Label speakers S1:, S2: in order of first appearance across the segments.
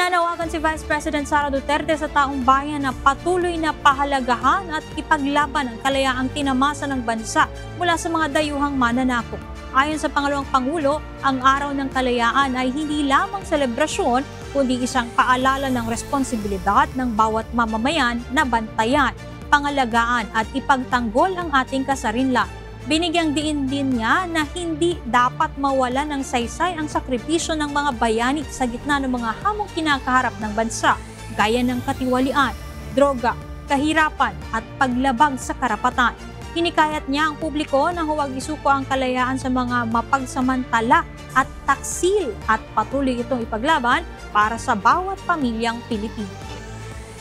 S1: Nanawagan si Vice President Sara Duterte sa taong bayan na patuloy na pahalagahan at ipaglaban ang kalayaang tinamasa ng bansa mula sa mga dayuhang mananakop. Ayon sa Pangalawang Pangulo, ang Araw ng Kalayaan ay hindi lamang selebrasyon kundi isang paalala ng responsibilidad ng bawat mamamayan na bantayan, pangalagaan at ipagtanggol ang ating kasarinlan. Binigyang diin din niya na hindi dapat mawala ng saysay ang sakripisyo ng mga bayani sa gitna ng mga hamong kinakaharap ng bansa, gaya ng katiwalian, droga, kahirapan at paglabag sa karapatan. Hinikayat niya ang publiko na huwag isuko ang kalayaan sa mga mapagsamantala at taksil at patuloy itong ipaglaban para sa bawat pamilyang Pilipino.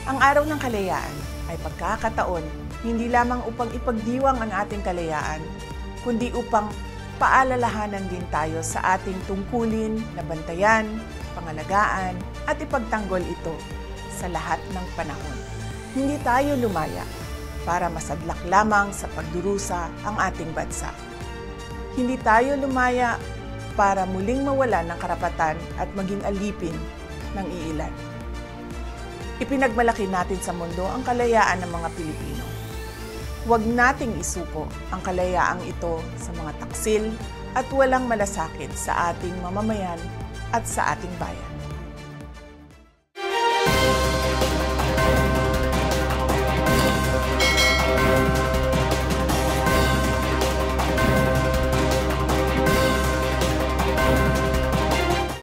S2: Ang Araw ng Kalayaan ay pagkakataon hindi lamang upang ipagdiwang ang ating kalayaan, kundi upang paalalahanan din tayo sa ating tungkulin na bantayan, pangalagaan at ipagtanggol ito sa lahat ng panahon. Hindi tayo lumaya para masadlak lamang sa pagdurusa ang ating bansa. Hindi tayo lumaya para muling mawalan ng karapatan at maging alipin ng iilan. Ipinagmalaki natin sa mundo ang kalayaan ng mga Pilipino. Huwag nating isuko ang kalayaang ito sa mga taksil at walang malasakit sa ating mamamayan at sa ating bayan.